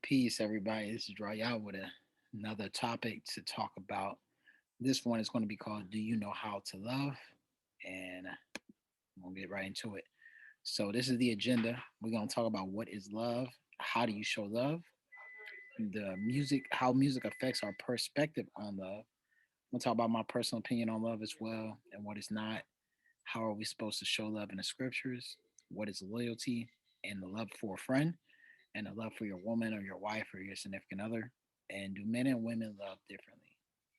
Peace, everybody. This is Royale with another topic to talk about. This one is going to be called "Do You Know How to Love?" And we'll get right into it. So, this is the agenda. We're going to talk about what is love, how do you show love, the music, how music affects our perspective on love. We'll talk about my personal opinion on love as well and what is not. How are we supposed to show love in the scriptures? What is loyalty and the love for a friend? And a love for your woman or your wife or your significant other? And do men and women love differently?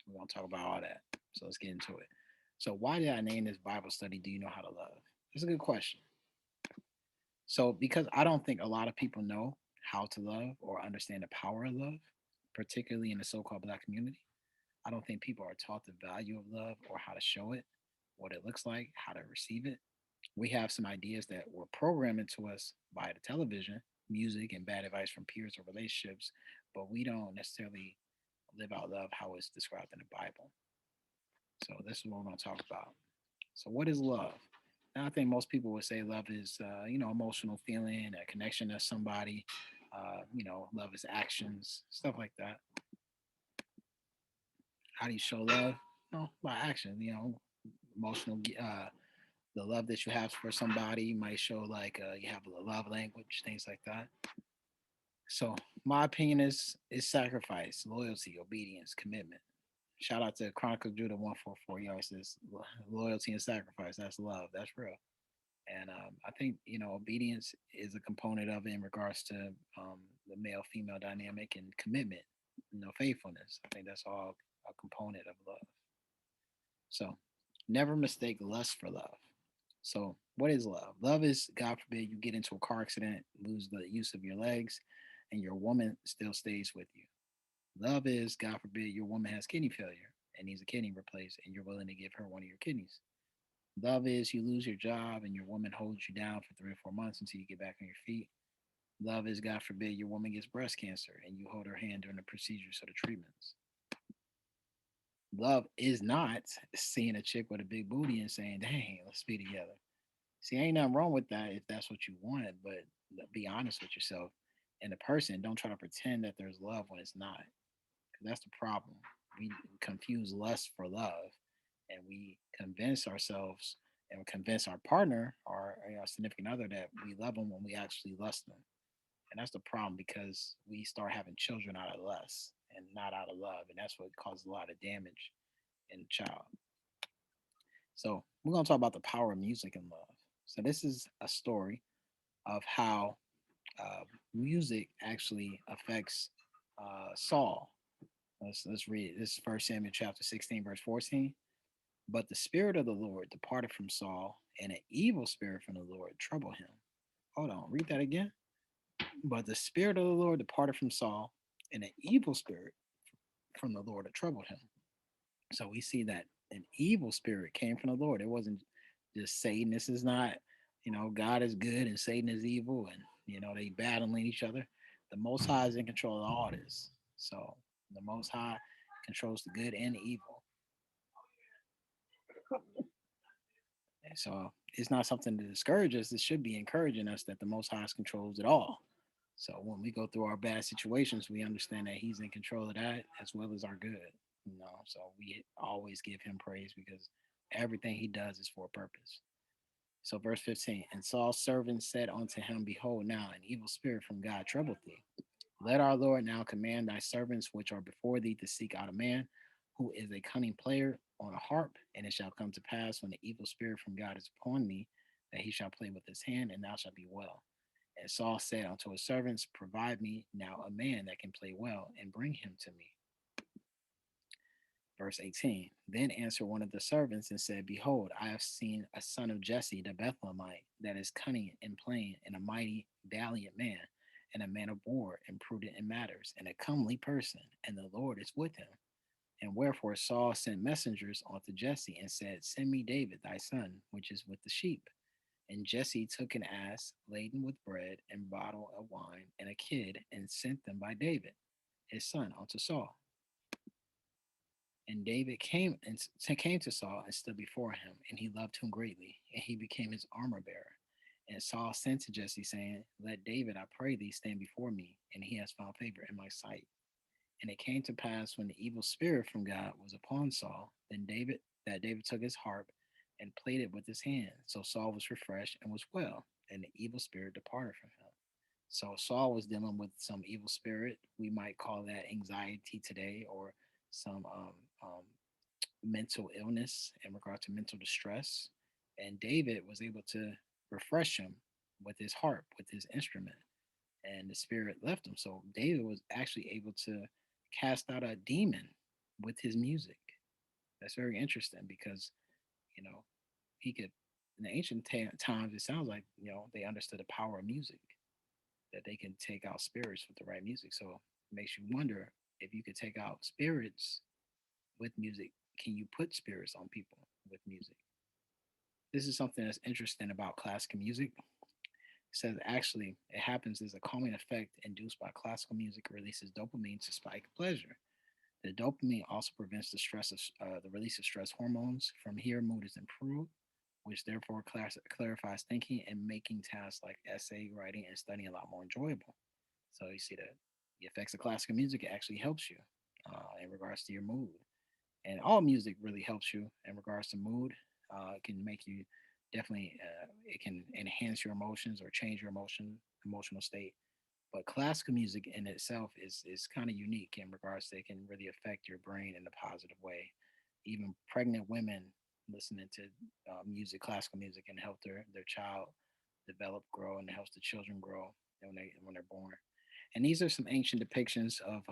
We're going to talk about all that. So let's get into it. So, why did I name this Bible study, Do You Know How to Love? It's a good question. So, because I don't think a lot of people know how to love or understand the power of love, particularly in the so called Black community. I don't think people are taught the value of love or how to show it, what it looks like, how to receive it. We have some ideas that were programmed into us by the television, music, and bad advice from peers or relationships, but we don't necessarily live out love how it's described in the Bible. So this is what we're going to talk about. So what is love? Now, I think most people would say love is, emotional feeling, a connection to somebody. Love is actions, stuff like that. How do you show love? By action. Emotional. The love that you have for somebody. You might show like you have a love language, things like that. So my opinion is sacrifice, loyalty, obedience, commitment. Shout out to Chronicle Judah 144. He always says loyalty and sacrifice. That's love. That's real. And I think obedience is a component of it in regards to the male female dynamic and commitment. Faithfulness. I think that's all a component of love. So never mistake lust for love. So, what is love? Love is, God forbid, you get into a car accident, lose the use of your legs, and your woman still stays with you. Love is, God forbid, your woman has kidney failure and needs a kidney replaced, and you're willing to give her one of your kidneys. Love is, you lose your job and your woman holds you down for 3 or 4 months until you get back on your feet. Love is, God forbid, your woman gets breast cancer and you hold her hand during the procedures or the treatments. Love is not seeing a chick with a big booty and saying, dang, let's be together. See, ain't nothing wrong with that if that's what you wanted, but be honest with yourself and the person. Don't try to pretend that there's love when it's not. Because that's the problem. We confuse lust for love, and we convince ourselves and convince our partner or our significant other that we love them when we actually lust them. And that's the problem because we start having children out of lust and not out of love. And that's what causes a lot of damage in the child. So we're going to talk about the power of music and love. So this is a story of how music actually affects Saul. Let's read it. This is 1 Samuel chapter 16, verse 14. But the spirit of the Lord departed from Saul, and an evil spirit from the Lord troubled him. Hold on, read that again. But the spirit of the Lord departed from Saul, and an evil spirit from the Lord troubled him. So we see that an evil spirit came from the Lord. It wasn't just Satan. This is not, God is good and Satan is evil and, they battling each other. The Most High is in control of all this. So the Most High controls the good and the evil. And so it's not something to discourage us. It should be encouraging us that the Most High controls it all. So when we go through our bad situations, we understand that He's in control of that as well as our good. So we always give Him praise because everything He does is for a purpose. So verse 15, and Saul's servant said unto him, behold, now an evil spirit from God troubleth thee. Let our Lord now command thy servants which are before thee to seek out a man who is a cunning player on a harp, and it shall come to pass when the evil spirit from God is upon me, that he shall play with his hand, and thou shalt be well. And Saul said unto his servants, provide me now a man that can play well, and bring him to me. Verse 18, then answered one of the servants and said, behold, I have seen a son of Jesse the Bethlehemite, that is cunning in playing, and a mighty valiant man, and a man of war, and prudent in matters, and a comely person, and the Lord is with him. And wherefore Saul sent messengers unto Jesse, and said, send me David thy son, which is with the sheep. And Jesse took an ass laden with bread, and bottle of wine, and a kid, and sent them by David, his son, unto Saul. And David came to Saul and stood before him, and he loved him greatly, and he became his armor bearer. And Saul sent to Jesse, saying, "Let David, I pray thee, stand before me, and he has found favor in my sight." And it came to pass when the evil spirit from God was upon Saul, then David took his harp and played it with his hand. So Saul was refreshed and was well, and the evil spirit departed from him. So Saul was dealing with some evil spirit. We might call that anxiety today, or some mental illness in regard to mental distress. And David was able to refresh him with his harp, with his instrument, and the spirit left him. So David was actually able to cast out a demon with his music. That's very interesting because, you know, he could, in the ancient times, it sounds like, they understood the power of music, that they can take out spirits with the right music. So it makes you wonder, if you could take out spirits with music, can you put spirits on people with music? This is something that's interesting about classical music. It says actually it happens as a calming effect induced by classical music releases dopamine to spike pleasure. The dopamine also prevents the release of stress hormones. From here, mood is improved, which therefore clarifies thinking and making tasks like essay writing and studying a lot more enjoyable. So you see that the effects of classical music actually helps you in regards to your mood. And all music really helps you in regards to mood. It can make you definitely, it can enhance your emotions or change your emotional state. But classical music in itself is kind of unique in regards to it can really affect your brain in a positive way. Even pregnant women listening to classical music, can help their child develop, grow, and helps the children grow when they're born. And these are some ancient depictions of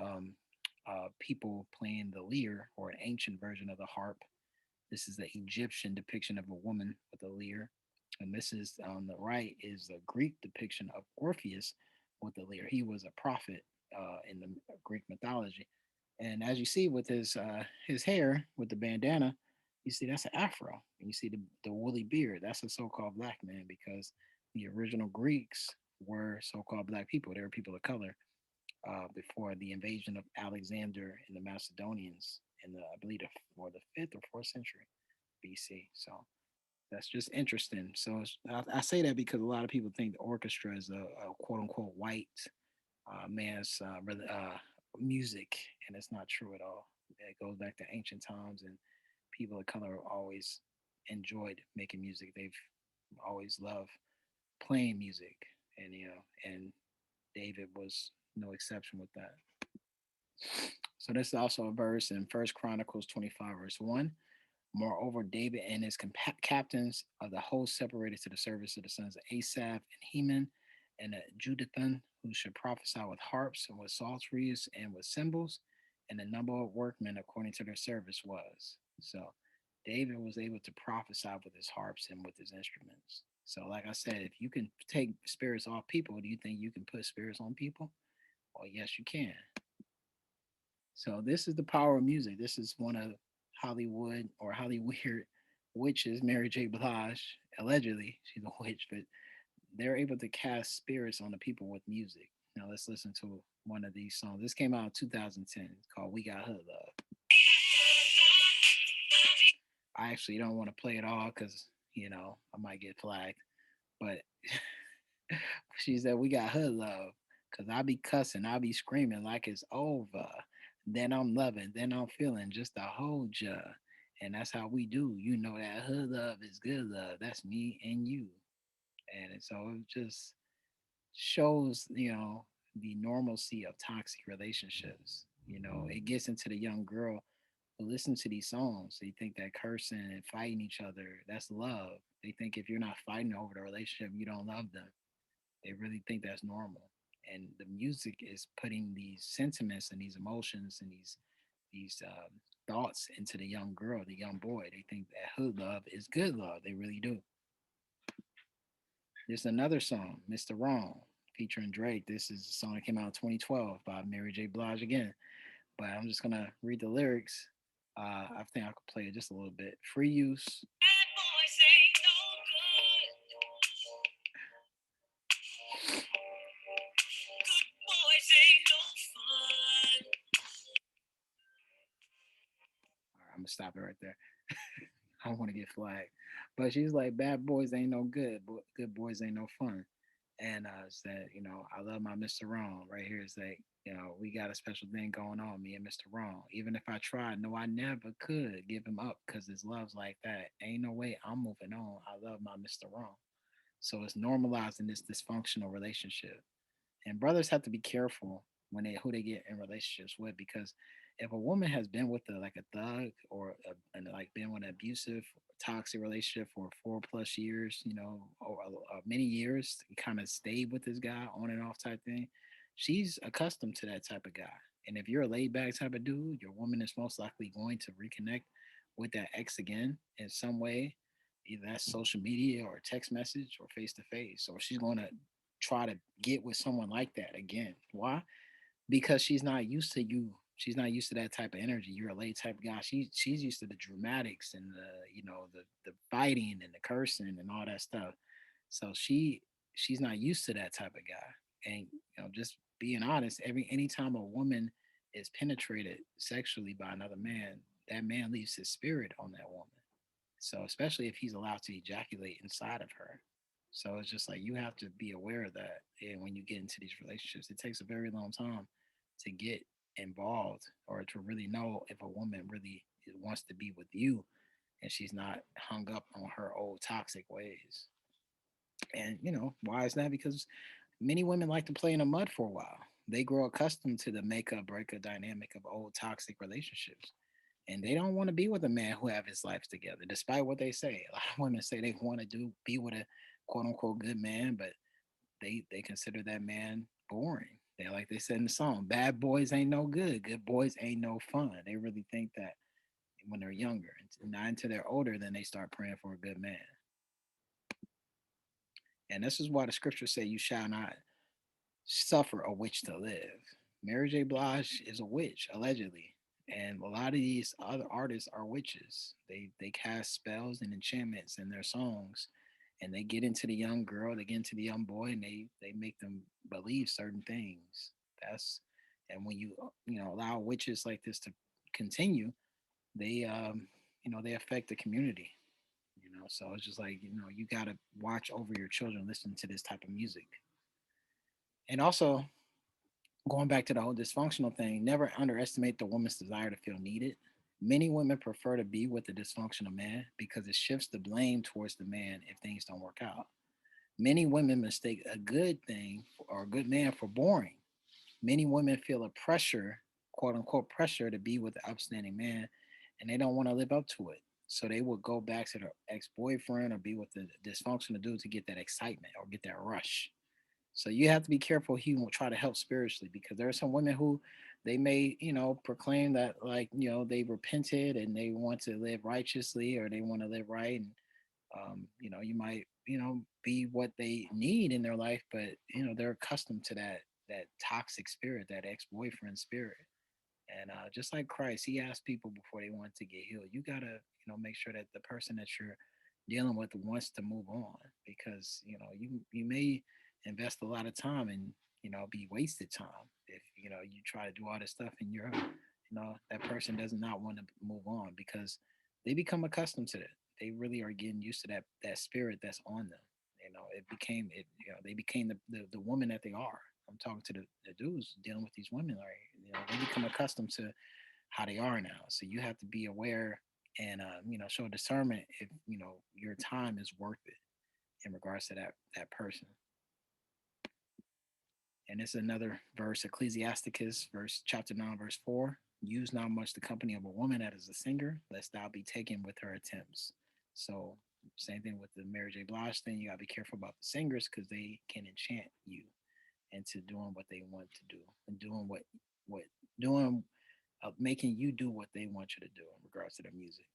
people playing the lyre, or an ancient version of the harp. This is the Egyptian depiction of a woman with a lyre. And this is on the right is a Greek depiction of Orpheus with the lyre. He was a prophet in the Greek mythology. And as you see with his hair with the bandana, you see that's an afro. And you see the woolly beard. That's a so-called black man, because the original Greeks were so-called black people. They were people of color before the invasion of Alexander and the Macedonians in I believe, the fifth or fourth century BC. So that's just interesting. So I say that because a lot of people think the orchestra is a quote unquote white man's music, and it's not true at all. It goes back to ancient times, and people of color always enjoyed making music. They've always loved playing music, and and David was no exception with that. So this is also a verse in First Chronicles 25, verse 1. Moreover, David and his captains of the host separated to the service of the sons of Asaph and Heman and Jeduthun, who should prophesy with harps and with psalteries and with cymbals, and the number of workmen according to their service was. So David was able to prophesy with his harps and with his instruments. So, like I said, if you can take spirits off people, do you think you can put spirits on people? Well, yes, you can. So this is the power of music. This is one of Hollywood or Hollyweird witches, Mary J. Blige. Allegedly, she's a witch, but they're able to cast spirits on the people with music. Now let's listen to one of these songs. This came out in 2010. It's called "We Got Hood Love." I actually don't want to play it all because I might get flagged. But she said, "We got hood love," because I be cussing, I be screaming like it's over. Then I'm loving, then I'm feeling just to hold ya. And that's how we do. You know that hood love is good love. That's me and you. And so it just shows, the normalcy of toxic relationships. It gets into the young girl who listens to these songs. They think that cursing and fighting each other, that's love. They think if you're not fighting over the relationship, you don't love them. They really think that's normal. And the music is putting these sentiments and these emotions and these thoughts into the young girl, the young boy. They think that hood love is good love. They really do. There's another song, Mr. Wrong, featuring Drake. This is a song that came out in 2012 by Mary J. Blige again. But I'm just gonna read the lyrics. I think I could play it just a little bit. Free use. All right, I'm gonna stop it right there. I don't want to get flagged. But she's like, bad boys ain't no good, but good boys ain't no fun. And said, I love my Mr. Wrong. Right here is like, we got a special thing going on, me and Mr. Wrong. Even if I tried, no, I never could give him up because his love's like that. Ain't no way I'm moving on. I love my Mr. Wrong. So it's normalizing this dysfunctional relationship. And brothers have to be careful when they who they get in relationships with, because if a woman has been with like a thug or and like been with an abusive, toxic relationship for 4+ years, or many years, kind of stayed with this guy on and off type thing, she's accustomed to that type of guy. And if you're a laid back type of dude, your woman is most likely going to reconnect with that ex again in some way, either that's social media or text message or face to face, or she's going to try to get with someone like that again. Why? Because she's not used to you. She's not used to that type of energy. You're a late type of guy. She's used to the dramatics and the fighting and the cursing and all that stuff. So she's not used to that type of guy. And just being honest, anytime a woman is penetrated sexually by another man, that man leaves his spirit on that woman. So especially if he's allowed to ejaculate inside of her. So it's just like you have to be aware of that. And when you get into these relationships, it takes a very long time to get involved or to really know if a woman really wants to be with you and she's not hung up on her old toxic ways. And why is that? Because many women like to play in the mud for a while. They grow accustomed to the make up breakup dynamic of old toxic relationships, and they don't want to be with a man who have his life together, despite what they say. A lot of women say they want to be with a quote unquote good man, but they consider that man boring. They, like they said in the song, bad boys ain't no good, good boys ain't no fun. They really think that when they're younger, and not until they're older, then they start praying for a good man. And this is why the scriptures say you shall not suffer a witch to live. Mary J. Blige is a witch, allegedly. And a lot of these other artists are witches. They cast spells and enchantments in their songs, and they get into the young girl, they get into the young boy, and they make them believe certain things. That's and when you allow witches like this to continue, they they affect the community. So it's just like you gotta watch over your children listening to this type of music. And also, going back to the whole dysfunctional thing, never underestimate the woman's desire to feel needed. Many women prefer to be with a dysfunctional man because it shifts the blame towards the man if things don't work out. Many women mistake a good thing or a good man for boring. Many women feel a pressure, quote unquote, pressure to be with an upstanding man, and they don't want to live up to it. So they will go back to their ex boyfriend or be with the dysfunctional dude to get that excitement or get that rush. So you have to be careful who will try to help spiritually, because there are some women who they may, proclaim that, like, they repented and they want to live righteously or they want to live right. And, you might, be what they need in their life, but, they're accustomed to that toxic spirit, that ex-boyfriend spirit. And just like Christ, he asked people before they want to get healed. You gotta, make sure that the person that you're dealing with wants to move on, because you may invest a lot of time and be wasted time if you try to do all this stuff and that person does not want to move on because they become accustomed to it. They really are getting used to that spirit that's on them. They became the woman that they are. I'm talking to the dudes dealing with these women, like they become accustomed to how they are now. So you have to be aware and show discernment if your time is worth it in regards to that person. And it's another verse, Ecclesiasticus, verse chapter 9, verse 4. Use not much the company of a woman that is a singer, lest thou be taken with her attempts. So same thing with the Mary J. Blige thing. You gotta be careful about the singers because they can enchant you into doing what they want to do and what doing making you do what they want you to do in regards to their music.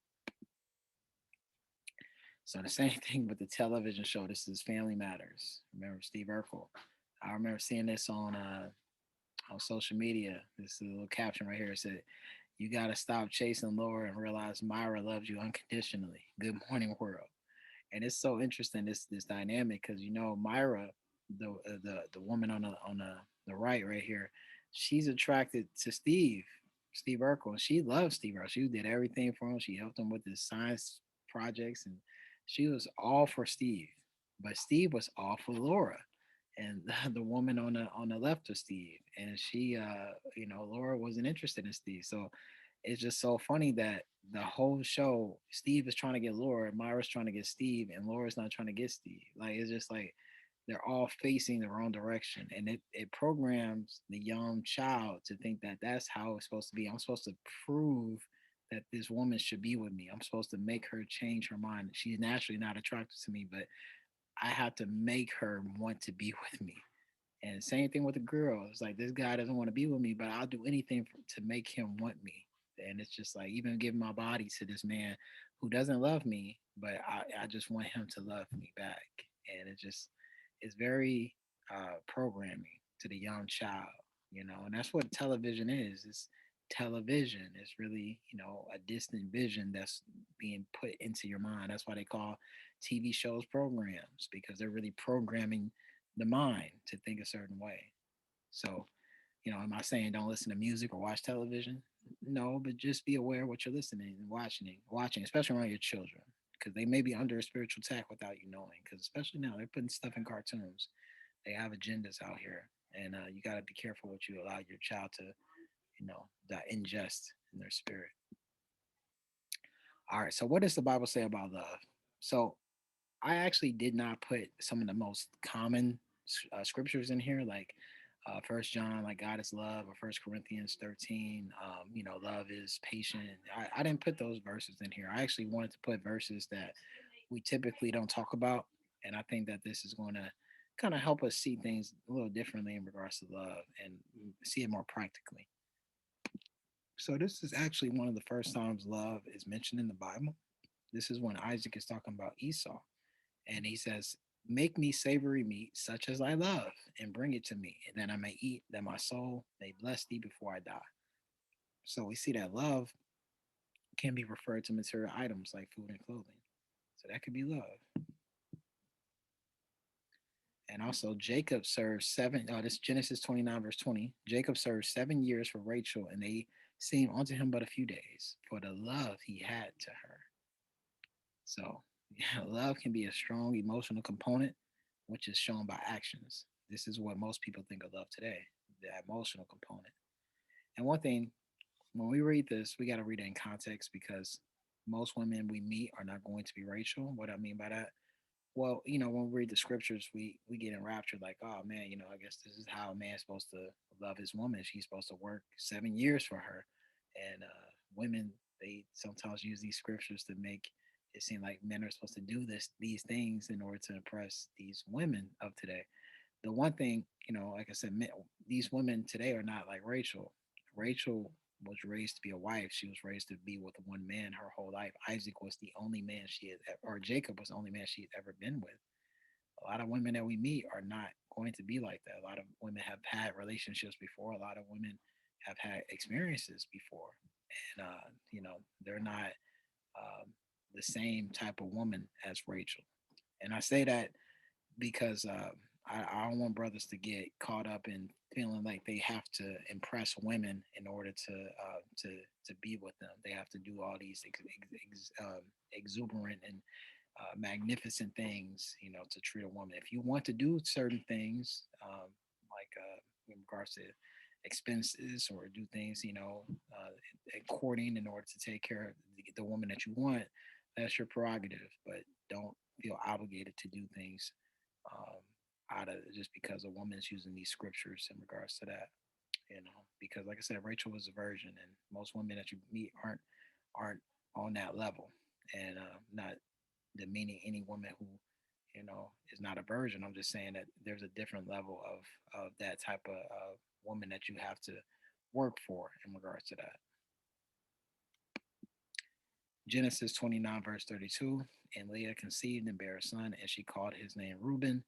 So the same thing with the television show. This is Family Matters. Remember Steve Urkel? I remember seeing this on social media. This is a little caption right here. It said, "You gotta stop chasing Laura and realize Myra loves you unconditionally. Good morning, world." And it's so interesting this dynamic because Myra, the woman on the right here, she's attracted to Steve Urkel. She loves Steve Urkel. She did everything for him. She helped him with his science projects, and She was all for Steve, but Steve was all for Laura, and the woman on the left of Steve, and she, Laura wasn't interested in Steve. So it's just so funny that the whole show, Steve is trying to get Laura, Myra's trying to get Steve, and Laura's not trying to get Steve. Like it's just like they're all facing the wrong direction, and it programs the young child to think that that's how it's supposed to be. I'm supposed to prove that this woman should be with me. I'm supposed to make her change her mind. She's naturally not attracted to me, but I have to make her want to be with me. And same thing with the girl. It's like this guy doesn't want to be with me, but I'll do anything to make him want me. And it's just like even giving my body to this man who doesn't love me, but I just want him to love me back. And it's very programming to the young child, and that's what television is. It's television. It's really, a distant vision that's being put into your mind. That's why they call TV shows programs, because they're really programming the mind to think a certain way. So, am I saying don't listen to music or watch television? No, but just be aware of what you're listening and watching, especially around your children, because they may be under a spiritual attack without you knowing. Because especially now, they're putting stuff in cartoons. They have agendas out here, and you got to be careful what you allow your child to, that ingest in their spirit. All right. So, what does the Bible say about love? So, I actually did not put some of the most common scriptures in here, like First John, like God is love, or First Corinthians 13, love is patient. I didn't put those verses in here. I actually wanted to put verses that we typically don't talk about, and I think that this is going to kind of help us see things a little differently in regards to love and see it more practically. So this is actually one of the first times love is mentioned in the Bible. This is when Isaac is talking about Esau, and he says, "Make me savory meat, such as I love, and bring it to me, and that I may eat, that my soul may bless thee before I die." So we see that love can be referred to material items like food and clothing. So that could be love. And also, Jacob served seven. This is Genesis 29, verse 20. Jacob served 7 years for Rachel, and they seemed unto him but a few days for the love he had to her. So, yeah, love can be a strong emotional component, which is shown by actions. This is what most people think of love today, the emotional component. And one thing, when we read this, we got to read it in context, because most women we meet are not going to be Rachel. What I mean by that, well, when we read the scriptures, we get enraptured, like, oh man, I guess this is how a man's supposed to love his woman. She's supposed to work 7 years for her. And women, they sometimes use these scriptures to make it seem like men are supposed to do these things in order to impress these women of today. The one thing, like I said, these women today are not like Rachel. Rachel was raised to be a wife. She was raised to be with one man her whole life. Isaac was the only man she had, or Jacob was the only man she had ever been with. A lot of women that we meet are not going to be like that. A lot of women have had relationships before. A lot of women have had experiences before, and they're not um, the same type of woman as Rachel. And I say that because I don't want brothers to get caught up in feeling like they have to impress women in order to be with them. They have to do all these exuberant and magnificent things, to treat a woman. If you want to do certain things, like in regards to expenses, or do things, courting in order to take care of the woman that you want, that's your prerogative. But don't feel obligated to do things um, out of just because a woman's using these scriptures in regards to that. Because like I said, Rachel was a virgin, and most women that you meet aren't on that level, and not demeaning any woman who is not a virgin. I'm just saying that there's a different level of that type of woman that you have to work for in regards to that. Genesis 29, verse 32. And Leah conceived and bare a son, and she called his name Reuben,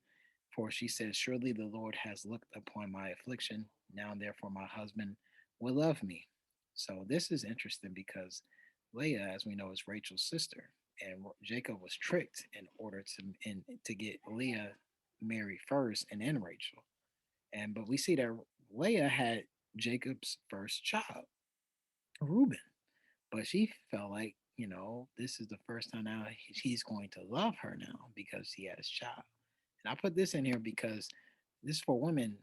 for she said, "Surely the Lord has looked upon my affliction. Now, therefore, my husband will love me." So, this is interesting because Leah, as we know, is Rachel's sister, and Jacob was tricked in order to get Leah married first and then Rachel. But we see that Leah had Jacob's first child, Reuben, but she felt like this is the first time now he's going to love her now because he had his child. And I put this in here because this is for women.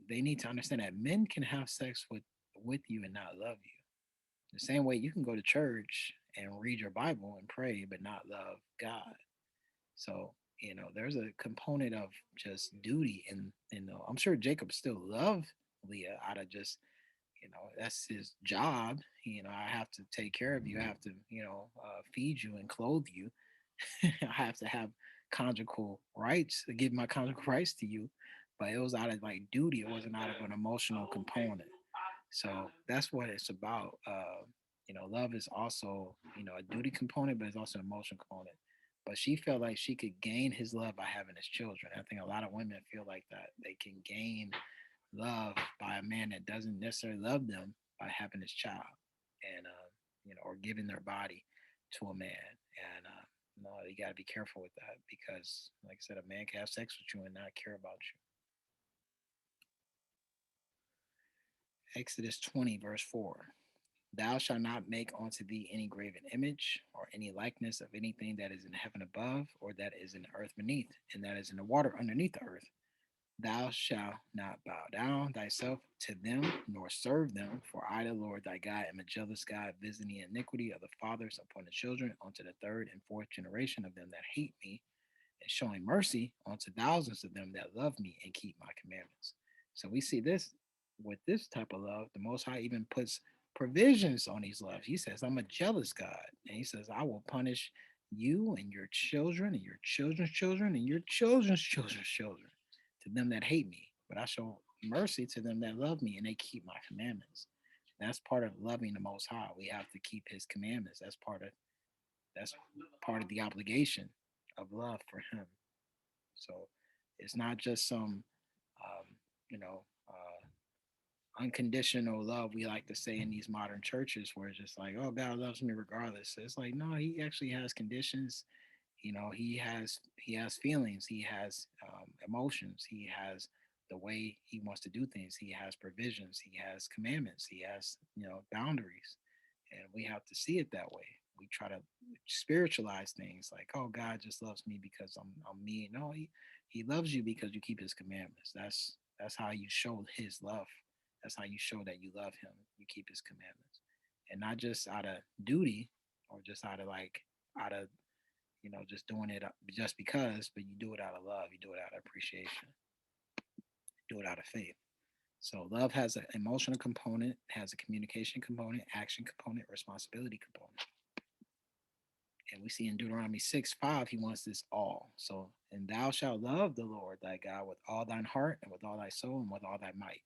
They need to understand that men can have sex with you and not love you. The same way you can go to church and read your Bible and pray, but not love God. So, there's a component of just duty. And, I'm sure Jacob still loved Leah out of just, that's his job. I have to take care of you. I have to, feed you and clothe you. I have to have conjugal rights to give my conjugal rights to you. But it was out of like duty. It wasn't out of an emotional component. So that's what it's about. Love is also, a duty component, but it's also an emotional component. But she felt like she could gain his love by having his children. I think a lot of women feel like that. They can gain love by a man that doesn't necessarily love them by having his child and, or giving their body to a man. And, no, you got to be careful with that because, like I said, a man can have sex with you and not care about you. Exodus 20, verse 4. Thou shalt not make unto thee any graven image or any likeness of anything that is in heaven above, or that is in the earth beneath, and that is in the water underneath the earth. Thou shalt not bow down thyself to them, nor serve them, for I, the Lord thy God, am a jealous God, visiting the iniquity of the fathers upon the children unto the third and fourth generation of them that hate me, and showing mercy unto thousands of them that love me and keep my commandments. So we see this with this type of love. The Most High even puts provisions on these loves. He says, I'm a jealous God. And he says, I will punish you and your children and your children's children and your children's children's children to them that hate me. But I show mercy to them that love me and they keep my commandments. That's part of loving the Most High. We have to keep his commandments. That's part of the obligation of love for him. So it's not just some, um, you know, unconditional love we like to say in these modern churches where it's just like, oh, God loves me regardless. So it's like, no, he actually has conditions. He has feelings. He has emotions. He has the way he wants to do things. He has provisions. He has commandments. He has boundaries, and we have to see it that way. We try to spiritualize things like, oh, God just loves me because I'm me. No, he loves you because you keep his commandments. That's how you show his love. That's how you show that you love him. You keep his commandments, and not just out of duty or just out of just doing it just because, but you do it out of love. You do it out of appreciation. You do it out of faith. So love has an emotional component, has a communication component, action component, responsibility component. And we see in Deuteronomy 6:5, he wants this all. So, and thou shalt love the Lord thy God with all thine heart and with all thy soul and with all thy might.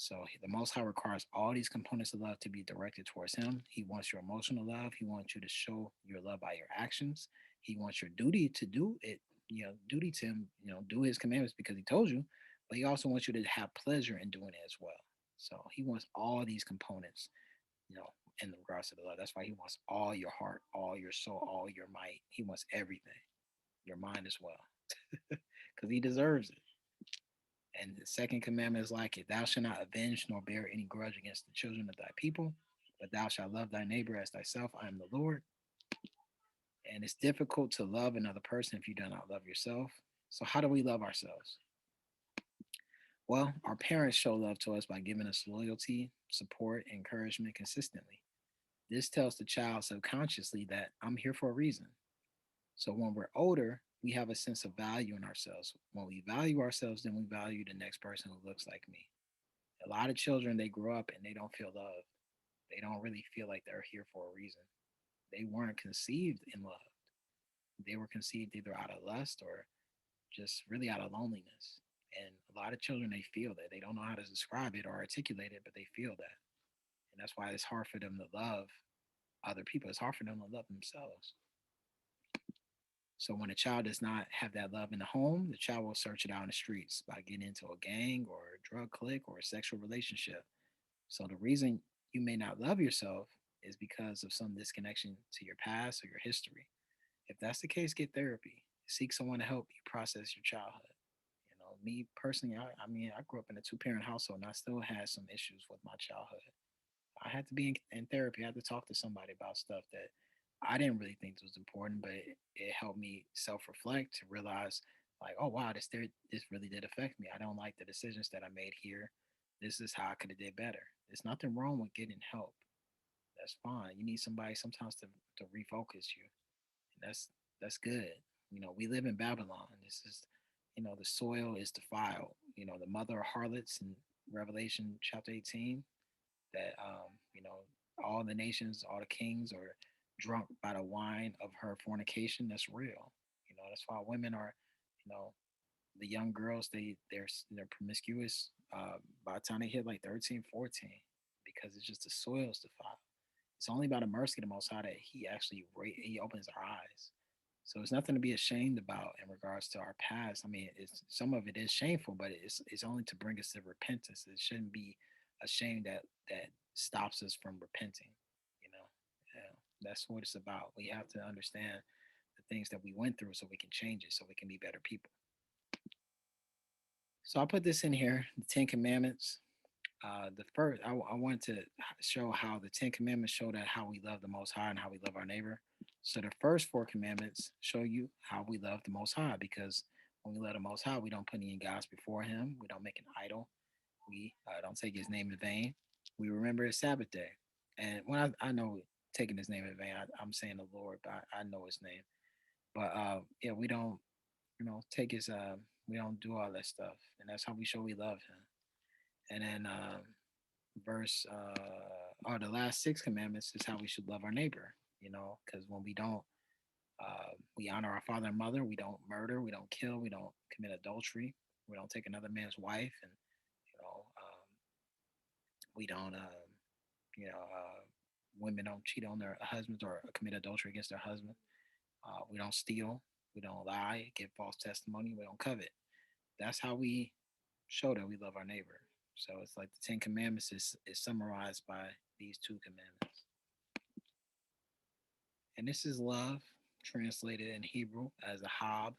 So the Most High requires all these components of love to be directed towards Him. He wants your emotional love. He wants you to show your love by your actions. He wants your duty to do it, duty to Him, do His commandments because He told you. But He also wants you to have pleasure in doing it as well. So He wants all these components, you know, in regards to the love. That's why He wants all your heart, all your soul, all your might. He wants everything, your mind as well, because He deserves it. And the second commandment is like it: thou shalt not avenge nor bear any grudge against the children of thy people, but thou shalt love thy neighbor as thyself. I am the Lord. And it's difficult to love another person if you do not love yourself. So, how do we love ourselves? Well, our parents show love to us by giving us loyalty, support, encouragement consistently. This tells the child subconsciously that I'm here for a reason. So, when we're older, we have a sense of value in ourselves. When we value ourselves, then we value the next person who looks like me. A lot of children, they grow up and they don't feel love. They don't really feel like they're here for a reason. They weren't conceived in love. They were conceived either out of lust or just really out of loneliness. And a lot of children, they feel that. They don't know how to describe it or articulate it, but they feel that. And that's why it's hard for them to love other people. It's hard for them to love themselves. So when a child does not have that love in the home, the child will search it out in the streets by getting into a gang or a drug clique or a sexual relationship. So the reason you may not love yourself is because of some disconnection to your past or your history. If that's the case, get therapy. Seek someone to help you process your childhood. Me personally, I mean, I grew up in a two-parent household and I still had some issues with my childhood. I had to be in therapy. I had to talk to somebody about stuff that I didn't really think was important, but it helped me self reflect to realize, like, oh wow, this really did affect me. I don't like the decisions that I made here. This is how I could have did better. There's nothing wrong with getting help. That's fine. You need somebody sometimes to refocus you. And that's good. We live in Babylon. This is, the soil is defiled. The mother of harlots in Revelation chapter 18, that all the nations, all the kings are drunk by the wine of her fornication. That's real. That's why women are, you know, the young girls, they're promiscuous by the time they hit like 13, 14, because it's just the soil's defiled. It's only by the mercy of the Most High that He actually He opens our eyes. So it's nothing to be ashamed about in regards to our past. I mean, it's some of it is shameful, but it's only to bring us to repentance. It shouldn't be a shame that stops us from repenting. You know, yeah, that's what it's about. We have to understand the things that we went through so we can change it, so we can be better people. So I'll put this in here: the Ten Commandments. The first, I wanted to show how the Ten Commandments show that how we love the Most High and how we love our neighbor. So the first four commandments show you how we love the Most High, because when we love the Most High, we don't put any gods before Him. We don't make an idol. We don't take His name in vain. We remember His Sabbath day. And when I know taking His name in vain, I'm saying the Lord, but I know His name. But yeah, we don't, take His. We don't do all that stuff, and that's how we show we love Him. And then verse or the last six commandments is how we should love our neighbor. Because when we don't, we honor our father and mother. We don't murder. We don't kill. We don't commit adultery. We don't take another man's wife, and we don't. You know, women don't cheat on their husbands or commit adultery against their husband. We don't steal. We don't lie, give false testimony. We don't covet. That's how we show that we love our neighbor. So it's like the Ten Commandments is summarized by these two commandments. And this is love, translated in Hebrew as a hob,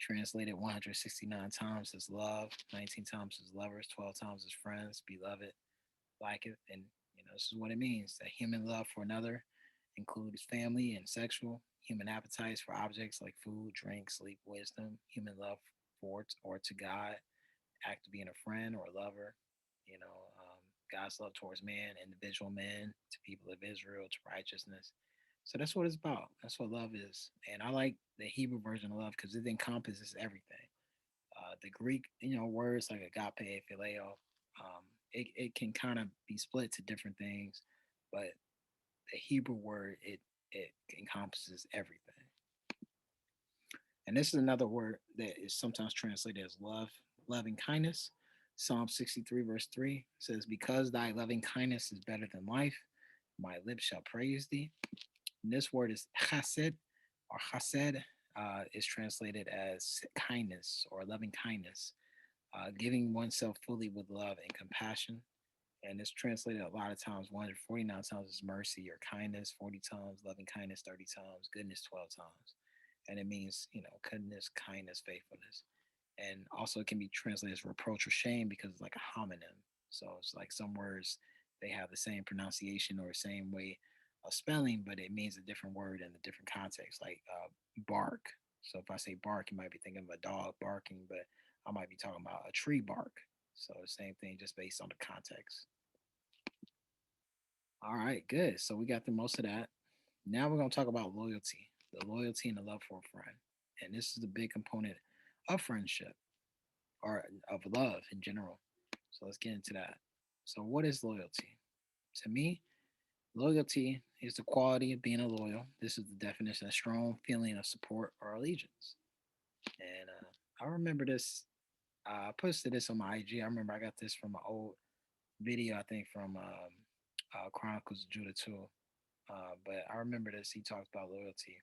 translated 169 times as love, 19 times as lovers, 12 times as friends, beloved, liketh. And, this is what it means, that human love for another includes family and sexual, human appetites for objects like food, drink, sleep, wisdom, human love for or to God, act of being a friend or a lover, God's love towards man, individual men, to people of Israel, to righteousness. So that's what it's about. That's what love is. And I like the Hebrew version of love because it encompasses everything. The Greek, words like agape, phileo, it can kind of be split to different things, but the Hebrew word, it encompasses everything. And this is another word that is sometimes translated as love, loving kindness. Psalm 63, verse 3 says, because thy loving kindness is better than life, my lips shall praise thee. And this word is chesed, or chesed, is translated as kindness or loving kindness, giving oneself fully with love and compassion. And it's translated a lot of times, 149 times as mercy or kindness, 40 times, loving kindness, 30 times, goodness, 12 times. And it means, goodness, kindness, faithfulness. And also it can be translated as reproach or shame because it's like a homonym. So it's like some words, they have the same pronunciation or same way of spelling, but it means a different word in a different context, like bark. So if I say bark, you might be thinking of a dog barking, but I might be talking about a tree bark. So the same thing, just based on the context. All right, good. So we got through most of that. Now we're going to talk about loyalty, the loyalty and the love for a friend. And this is the big component of friendship or of love in general. So let's get into that. So, what is loyalty? To me, loyalty is the quality of being a loyal. This is the definition: a strong feeling of support or allegiance. And I remember this. I posted this on my IG. I remember I got this from an old video, I think from Chronicles of Judah too. But I remember this. He talks about loyalty.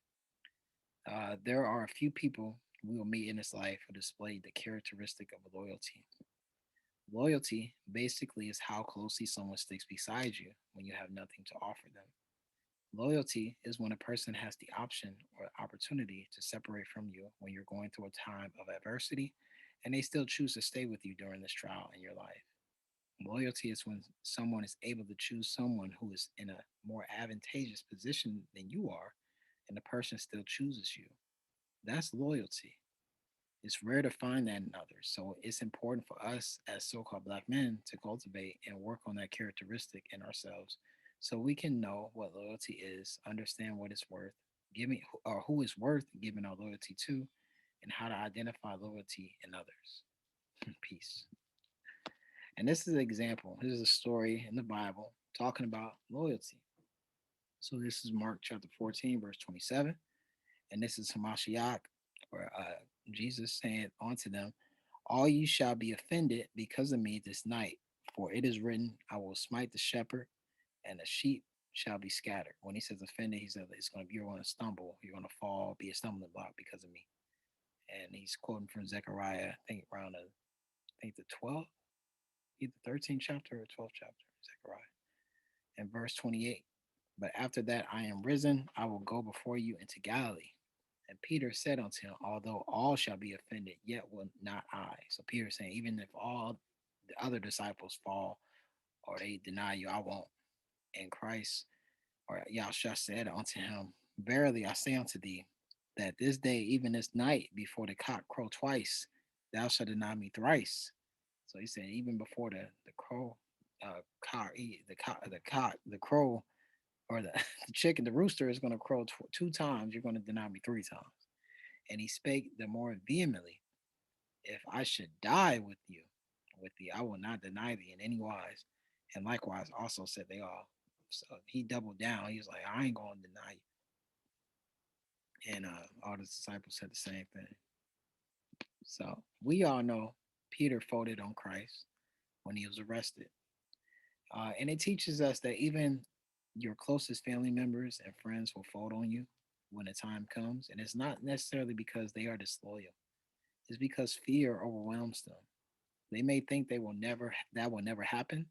There are a few people we will meet in this life who display the characteristic of loyalty. Loyalty basically is how closely someone sticks beside you when you have nothing to offer them. Loyalty is when a person has the option or opportunity to separate from you when you're going through a time of adversity and they still choose to stay with you during this trial in your life. Loyalty is when someone is able to choose someone who is in a more advantageous position than you are, and the person still chooses you. That's loyalty. It's rare to find that in others. So it's important for us as so called black men to cultivate and work on that characteristic in ourselves so we can know what loyalty is, understand what it's worth, giving or who is worth giving our loyalty to, and how to identify loyalty in others. Peace. And this is an example. This is a story in the Bible talking about loyalty. So this is Mark chapter 14, verse 27. And this is Hamashiach, or Jesus saying unto them, all ye shall be offended because of me this night, for it is written, I will smite the shepherd, and the sheep shall be scattered. When he says offended, he says it's going to you're going to stumble, you're going to fall, be a stumbling block because of me. And he's quoting from Zechariah, I think around the 12th, either 13th chapter or 12th chapter, Zechariah, and verse 28. But after that I am risen, I will go before you into Galilee. And Peter said unto him, although all shall be offended, yet will not I. So Peter saying, even if all the other disciples fall or they deny you, I won't. And Christ or Yahshua said unto him, verily I say unto thee, that this day, even this night, before the cock crow twice, thou shalt deny me thrice. So he said, even before the crow, cock, the crow, or the, the chicken, the rooster is going to crow two times. You're going to deny me three times. And he spake the more vehemently, if I should die with thee, I will not deny thee in any wise. And likewise also said they all. So he doubled down. He was like, I ain't going to deny you. And all the disciples said the same thing. So we all know Peter folded on Christ when he was arrested. And it teaches us that even your closest family members and friends will fold on you when the time comes. And it's not necessarily because they are disloyal, it's because fear overwhelms them. They may think that will never happen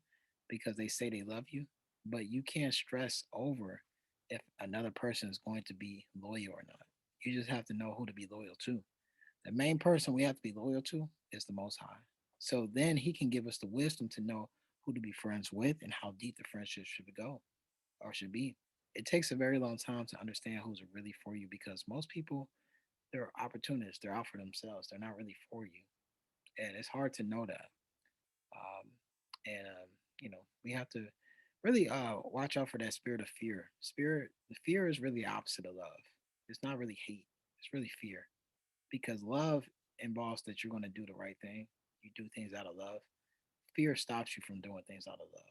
because they say they love you, but you can't stress over if another person is going to be loyal or not. You just have to know who to be loyal to. The main person we have to be loyal to is the Most High. So then He can give us the wisdom to know who to be friends with and how deep the friendship should go or should be. It takes a very long time to understand who's really for you because most people, they're opportunists. They're out for themselves. They're not really for you. And it's hard to know that. Um, and we have to really watch out for that spirit of fear. The fear is really the opposite of love. It's not really hate. It's really fear because love involves that you're going to do the right thing. You do things out of love. Fear stops you from doing things out of love.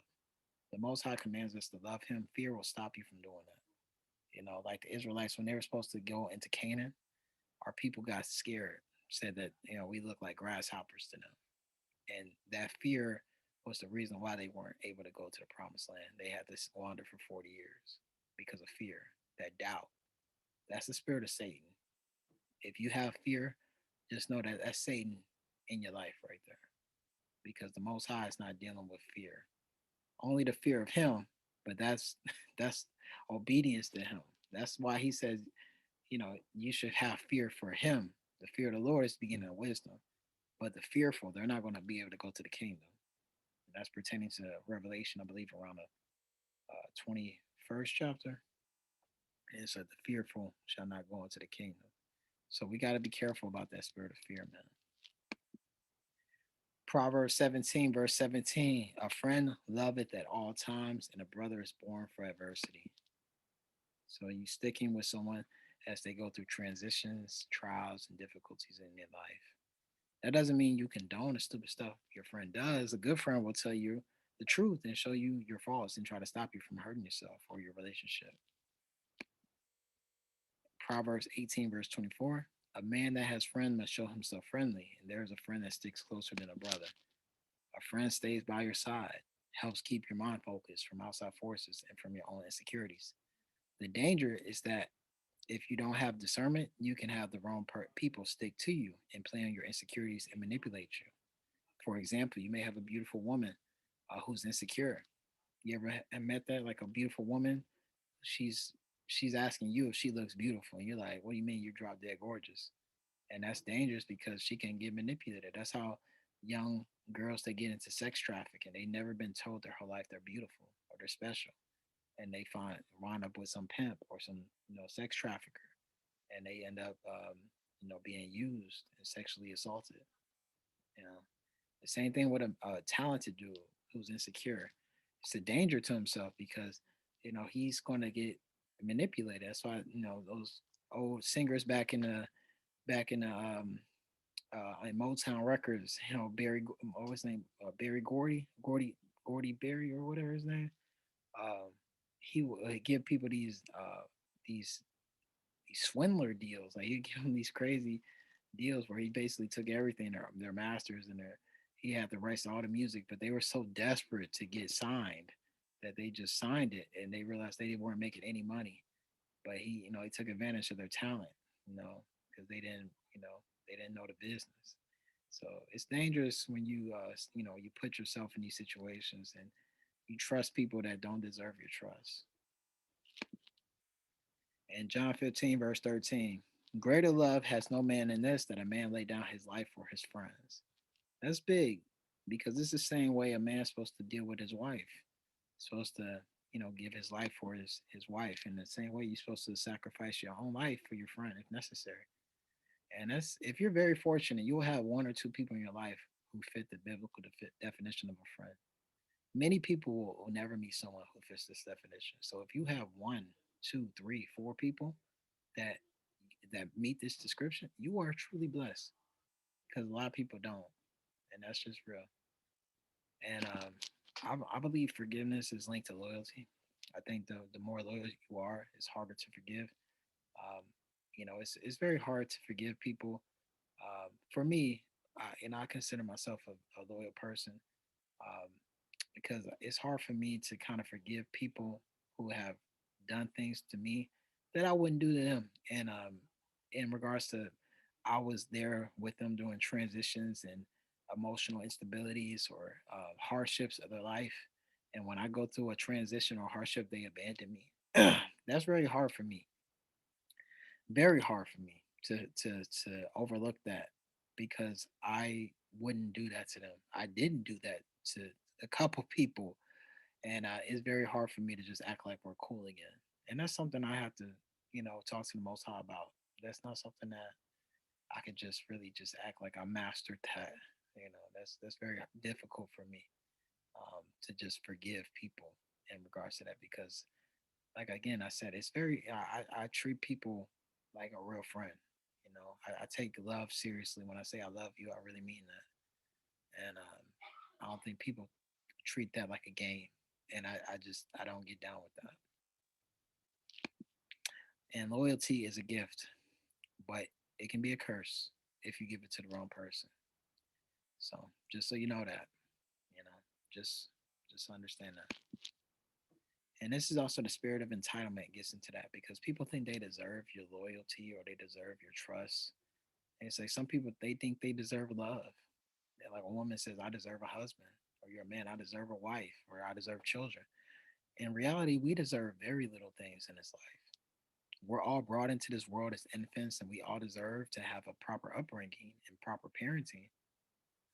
The Most High commands us to love Him. Fear will stop you from doing that. Like the Israelites when they were supposed to go into Canaan, our people got scared, said that we look like grasshoppers to them, and that fear was the reason why they weren't able to go to the promised land. They had to wander for 40 years because of fear, that doubt. That's the spirit of Satan. If you have fear, just know that that's Satan in your life right there because the Most High is not dealing with fear, only the fear of Him, but that's that's obedience to Him. That's why He says, you should have fear for Him. The fear of the Lord is the beginning of wisdom, but the fearful, they're not going to be able to go to the kingdom. That's pertaining to Revelation, I believe, around the 21st chapter. And it said, the fearful shall not go into the kingdom. So we got to be careful about that spirit of fear, man. Proverbs 17, verse 17, a friend loveth at all times, and a brother is born for adversity. So you sticking with someone as they go through transitions, trials, and difficulties in their life. That doesn't mean you condone the stupid stuff your friend does. A good friend will tell you the truth and show you your faults and try to stop you from hurting yourself or your relationship. Proverbs 18, verse 24. A man that has friends must show himself friendly, and there is a friend that sticks closer than a brother. A friend stays by your side, helps keep your mind focused from outside forces and from your own insecurities. The danger is that if you don't have discernment, you can have the wrong people stick to you and play on your insecurities and manipulate you. For example, you may have a beautiful woman who's insecure. You ever met that? Like a beautiful woman, she's she's asking you if she looks beautiful, and you're like, "What do you mean? You drop dead gorgeous?" And that's dangerous because she can get manipulated. That's how young Girls that get into sex trafficking, they never been told their whole life they're beautiful or they're special, and they wind up with some pimp or some sex trafficker, and they end up being used and sexually assaulted. You know, the same thing with a talented dude who's insecure. It's a danger to himself because he's going to get manipulated. That's why those old singers back in in Motown Records. Barry, what was his name? Barry Gordy Barry or whatever his name. Um, he would give people these these swindler deals. Like he'd give them these crazy deals where he basically took everything, their masters and their he had the rights to all the music, but they were so desperate to get signed that they just signed it and they realized they weren't making any money. But he took advantage of their talent, because they didn't know the business. So it's dangerous when you put yourself in these situations and you trust people that don't deserve your trust. And John 15, verse 13, greater love has no man than this, that a man lay down his life for his friends. That's big because it's the same way a man's supposed to deal with his wife. He's supposed to, give his life for his wife. In the same way, you're supposed to sacrifice your own life for your friend if necessary. And that's if you're very fortunate, you'll have one or two people in your life who fit the biblical definition of a friend. Many people will never meet someone who fits this definition. So if you have one, two, three, four people that meet this description, you are truly blessed because a lot of people don't, and that's just real. And I believe forgiveness is linked to loyalty. I think the more loyal you are, it's harder to forgive. Um, it's very hard to forgive people. For me, I consider myself a loyal person, um, because it's hard for me to kind of forgive people who have done things to me that I wouldn't do to them. And in regards to, I was there with them during transitions and emotional instabilities or hardships of their life. And when I go through a transition or hardship, they abandon me. That's very hard for me. Very hard for me to overlook that because I wouldn't do that to them. I didn't do that to a couple people, and it's very hard for me to just act like we're cool again. And that's something I have to, talk to the Most High about. That's not something that I could just really just act like I mastered that. That's very difficult for me, to just forgive people in regards to that because, like again, I said it's very. I treat people like a real friend. I take love seriously. When I say I love you, I really mean that. And I don't think people treat that like a game. And I don't get down with that. And loyalty is a gift, but it can be a curse if you give it to the wrong person. So just so you know that, you know, just just understand that. And this is also the spirit of entitlement gets into that because people think they deserve your loyalty or they deserve your trust. And it's like some people they think they deserve love. Like a woman says, I deserve a husband, or you're a man, I deserve a wife, or I deserve children. In reality, we deserve very little things in this life. We're all brought into this world as infants, and we all deserve to have a proper upbringing and proper parenting.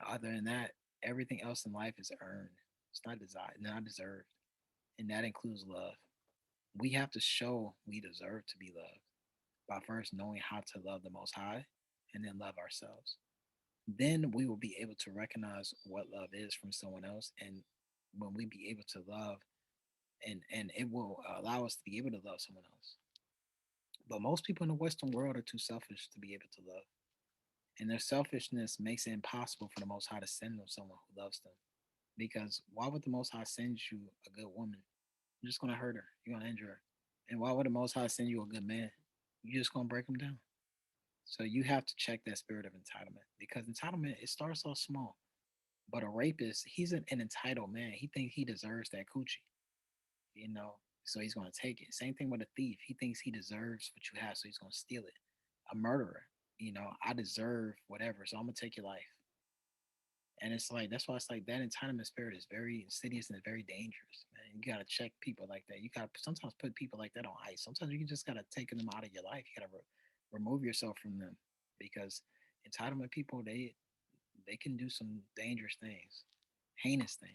Other than that, everything else in life is earned. It's not desired, not deserved, and that includes love. We have to show we deserve to be loved by first knowing how to love the Most High, and then love ourselves. Then we will be able to recognize what love is from someone else, and when we be able to love, and it will allow us to be able to love someone else. But most people in the Western world are too selfish to be able to love. And their selfishness makes it impossible for the Most High to send them someone who loves them. Because why would the Most High send you a good woman? You're just going to hurt her, you're going to injure her. And why would the Most High send you a good man? You're just going to break him down. So you have to check that spirit of entitlement because entitlement, it starts off small. But a rapist, he's an entitled man. He thinks he deserves that coochie, you know, so he's going to take it. Same thing with a thief. He thinks he deserves what you have, so he's going to steal it. A murderer, I deserve whatever, so I'm going to take your life. And it's like, that's why it's like that entitlement spirit is very insidious and very dangerous, man. You got to check people like that. You got to sometimes put people like that on ice. Sometimes you just got to take them out of your life. You got to remove yourself from them because entitlement people, They can do some dangerous things, heinous things.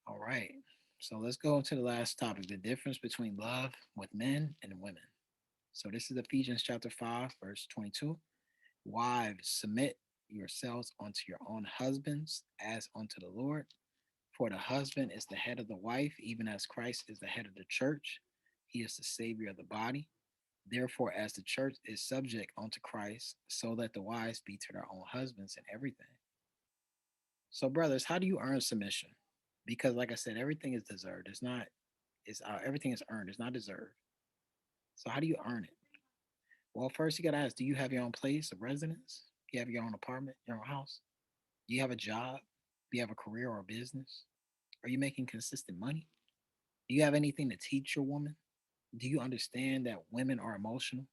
All right. So let's go to the last topic, the difference between love with men and women. So this is Ephesians chapter 5, verse 22. Wives, submit yourselves unto your own husbands as unto the Lord. For the husband is the head of the wife, even as Christ is the head of the church. He is the savior of the body. Therefore, as the church is subject unto Christ, so let the wives be to their own husbands in everything. So, brothers, how do you earn submission? Because, like I said, everything is deserved. It's not. It's everything is earned. It's not deserved. So, how do you earn it? Well, first you gotta ask: do you have your own place of residence? Do you have your own apartment, your own house? Do you have a job? Do you have a career or a business? Are you making consistent money? Do you have anything to teach your woman? Do you understand that women are emotional?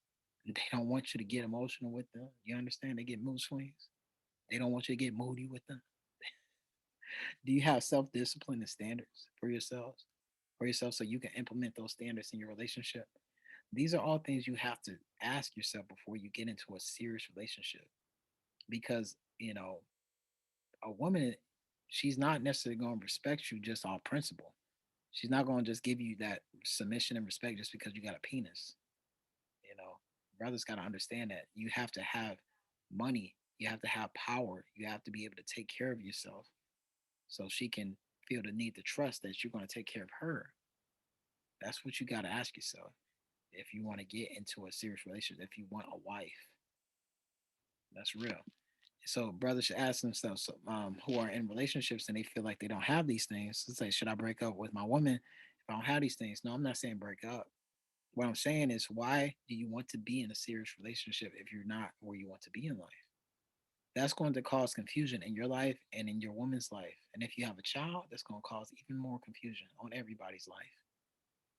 They don't want you to get emotional with them. You understand? They get mood swings. They don't want you to get moody with them. Do you have self discipline and standards for yourself, so you can implement those standards in your relationship? These are all things you have to ask yourself before you get into a serious relationship. Because, a woman, she's not necessarily going to respect you just on principle. She's not going to just give you that submission and respect just because you got a penis. You know, brothers got to understand that you have to have money, you have to have power, you have to be able to take care of yourself so she can feel the need to trust that you're going to take care of her. That's what you got to ask yourself if you want to get into a serious relationship, if you want a wife. That's real. So brothers should ask themselves, who are in relationships and they feel like they don't have these things. Let's say, should I break up with my woman if I don't have these things? No, I'm not saying break up. What I'm saying is, why do you want to be in a serious relationship if you're not where you want to be in life? That's going to cause confusion in your life and in your woman's life. And if you have a child, that's going to cause even more confusion on everybody's life.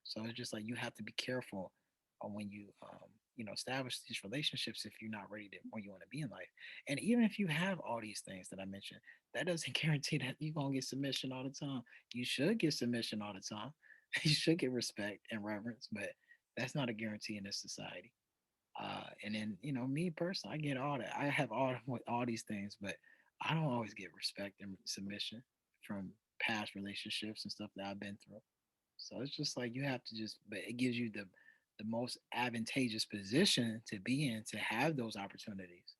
So it's just like you have to be careful when you establish these relationships if you're not ready to where you want to be in life. And even if you have all these things that I mentioned, that doesn't guarantee that you're gonna get submission all the time. You should get submission all the time. You should get respect and reverence, but that's not a guarantee in this society. And then me personally, I get all that. I have all these things, but I don't always get respect and submission from past relationships and stuff that I've been through. So it's just like you have to just, but it gives you the most advantageous position to be in to have those opportunities.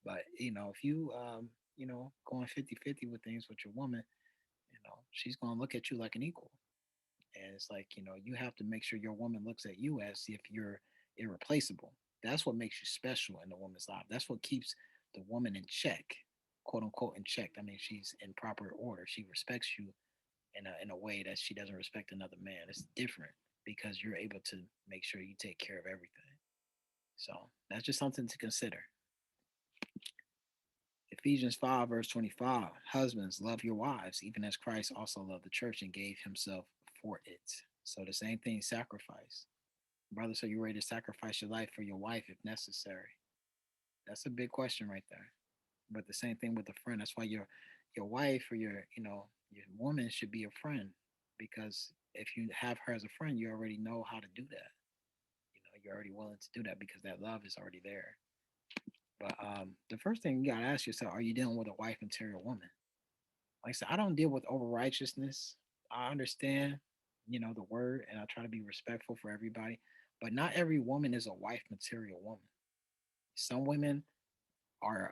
But if you going 50-50 with things with your woman, she's gonna look at you like an equal. And it's like, you have to make sure your woman looks at you as if you're irreplaceable. That's what makes you special in the woman's life. That's what keeps the woman in check, quote unquote in check. I mean, she's in proper order. She respects you in a way that she doesn't respect another man. It's different because you're able to make sure you take care of everything. So that's just something to consider. Ephesians 5, verse 25. Husbands, love your wives, even as Christ also loved the church and gave himself for it. So the same thing, sacrifice. Brothers, are you ready to sacrifice your life for your wife if necessary? That's a big question right there. But the same thing with a friend. That's why your wife or your woman should be a friend, because if you have her as a friend, you already know how to do that. You're already willing to do that because that love is already there. But the first thing you gotta ask yourself: are you dealing with a wife material woman? Like I said, I don't deal with over righteousness. I understand, the word, and I try to be respectful for everybody. But not every woman is a wife material woman. Some women are,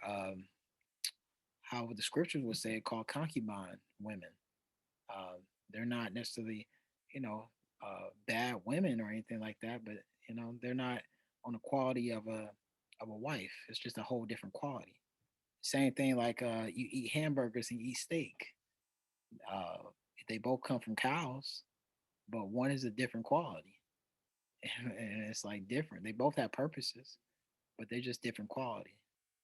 how the scriptures would say, called concubine women. Um, they're not necessarily, you know, bad women or anything like that, but they're not on the quality of a wife. It's just a whole different quality. Same thing like you eat hamburgers and you eat steak. Uh, they both come from cows, but one is a different quality, and it's like different. They both have purposes, but they're just different quality.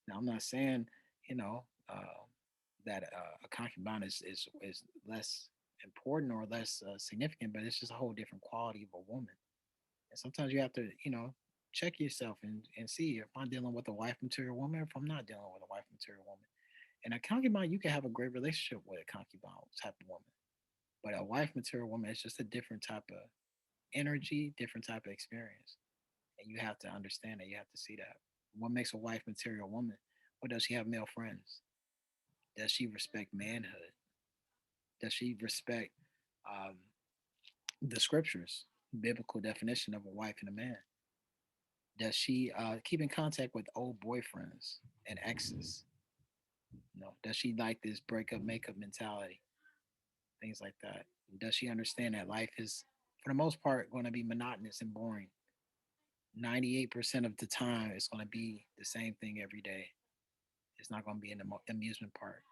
Now, I'm not saying, you know, that a concubine is less important or less significant, but it's just a whole different quality of a woman. And sometimes you have to, check yourself and see if I'm dealing with a wife material woman, or if I'm not dealing with a wife material woman. And a concubine, you can have a great relationship with a concubine type of woman, but a wife material woman is just a different type of energy, different type of experience. And you have to understand that. You have to see that. What makes a wife material woman? Or does she have male friends? Does she respect manhood? Does she respect um, the scriptures, biblical definition of a wife and a man? Does she keep in contact with old boyfriends and exes? No. Does she like this breakup makeup mentality? Things like that. Does she understand that life is, for the most part, going to be monotonous and boring? 98% of the time, it's going to be the same thing every day. It's not going to be an amusement park.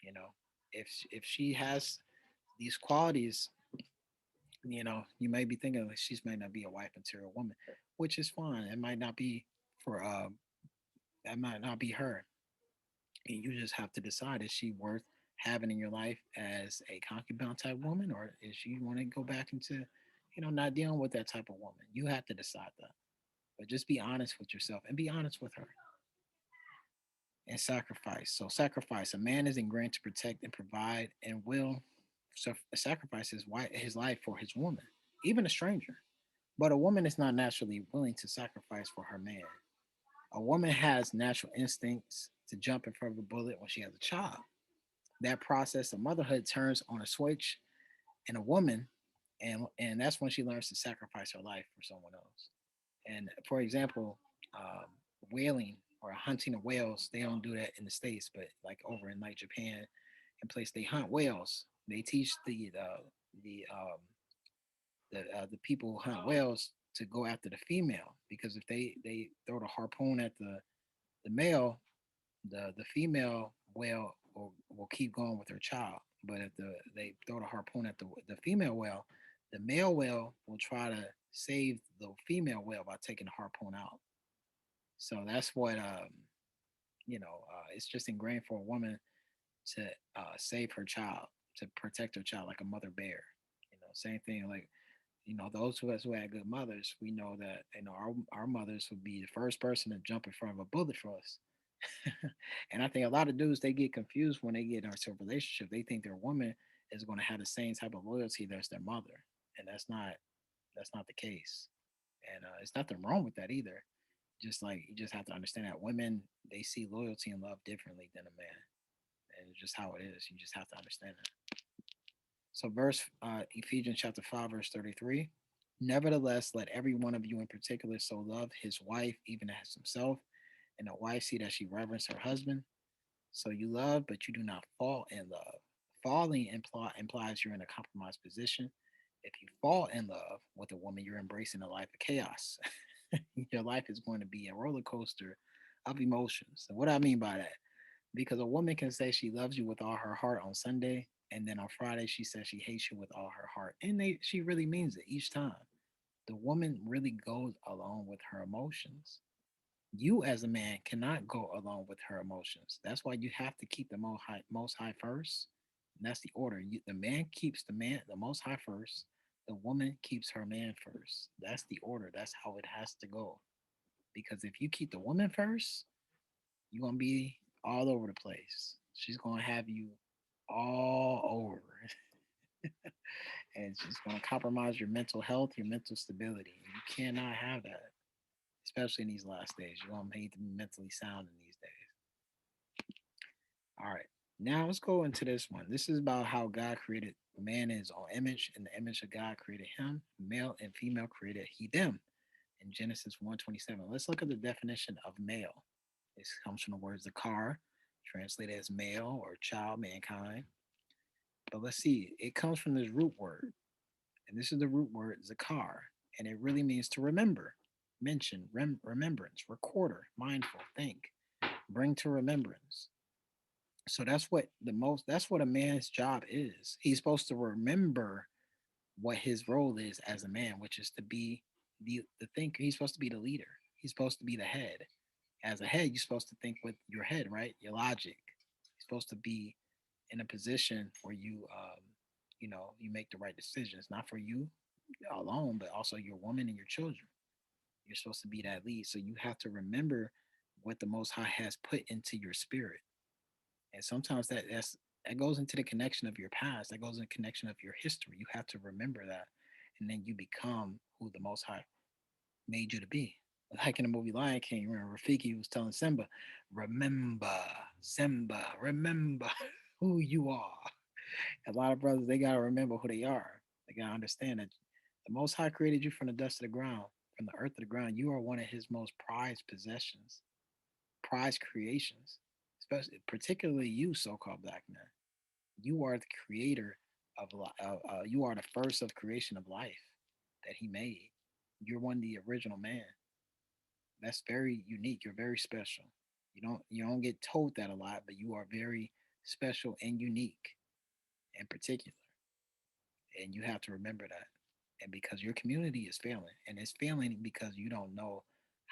You know, if she has these qualities, you may be thinking like she's might not be a wife material woman, which is fine. It might not be for that might not be her. And you just have to decide, is she worth having in your life as a concubine type woman, or is she want to go back into, not dealing with that type of woman? You have to decide that. But just be honest with yourself and be honest with her. And sacrifice. So sacrifice. A man is ingrained to protect and provide and will sacrifice his life for his woman, even a stranger. But a woman is not naturally willing to sacrifice for her man. A woman has natural instincts to jump in front of a bullet when she has a child. That process of motherhood turns on a switch in a woman, and that's when she learns to sacrifice her life for someone else. And for example, um, whaling or hunting of whales, they don't do that in the states, but like over in like Japan and place they hunt whales. They teach the the people who hunt whales to go after the female, because if they throw the harpoon at the male, the female whale will keep going with her child. But if they throw the harpoon at the female whale, the male whale will try to save the female whale by taking the harpoon out. So that's what it's just ingrained for a woman to save her child, to protect her child like a mother bear. Same thing like those of us who had good mothers, we know that our mothers would be the first person to jump in front of a bullet for us. And I think a lot of dudes, they get confused when they get into a relationship. They think their woman is going to have the same type of loyalty as their mother, and that's not the case. And it's nothing wrong with that either. Just like you just have to understand that women, they see loyalty and love differently than a man, and it's just how it is. You just have to understand that. So, verse Ephesians chapter 5 verse 33. Nevertheless, let every one of you in particular so love his wife even as himself, and a wife see that she reverence her husband. So you love, but you do not fall in love. Falling implies you're in a compromised position. If you fall in love with a woman, you're embracing a life of chaos. Your life is going to be a roller coaster of emotions. And what I mean by that, because a woman can say she loves you with all her heart on Sunday, and then on Friday she says she hates you with all her heart, and she really means it each time. The woman really goes along with her emotions. You as a man cannot go along with her emotions. That's why you have to keep the most high first. And that's the order. The man keeps the most high first. The woman keeps her man first. That's the order. That's how it has to go. Because if you keep the woman first, you're gonna be all over the place. She's gonna have you all over, and she's gonna compromise your mental health, your mental stability. You cannot have that, especially in these last days. You're gonna need to be mentally sound in these days. All right. Now let's go into this one. This is about how God created man in his own image. In the image of God created him, male and female created he them. In Genesis 1:27. Let's look at the definition of male. This comes from the word zakar, translated as male or child, mankind. But let's see, it comes from this root word. And this is the root word zakar. And it really means to remember, mention, remembrance, recorder, mindful, think, bring to remembrance. So that's what a man's job is. He's supposed to remember what his role is as a man, which is to be the thinker. He's supposed to be the leader. He's supposed to be the head. As a head, you're supposed to think with your head, right? Your logic. You're supposed to be in a position where you make the right decisions, not for you alone, but also your woman and your children. You're supposed to be that lead. So you have to remember what the Most High has put into your spirit. And sometimes that goes into the connection of your past. That goes in the connection of your history. You have to remember that, and then you become who the Most High made you to be. Like in the movie Lion King, remember Rafiki was telling Simba, remember, Simba, remember who you are. A lot of brothers, they got to remember who they are. They got to understand that the Most High created you from the dust of the ground, from the earth to the ground. You are one of his most prized possessions, prized creations, especially, particularly you, so called black men. You are the creator of you are the first of creation of life that he made. You're one of the original man. That's very unique. You're very special. You don't get told that a lot, but you are very special and unique in particular. And you have to remember that. And because your community is failing, and it's failing because you don't know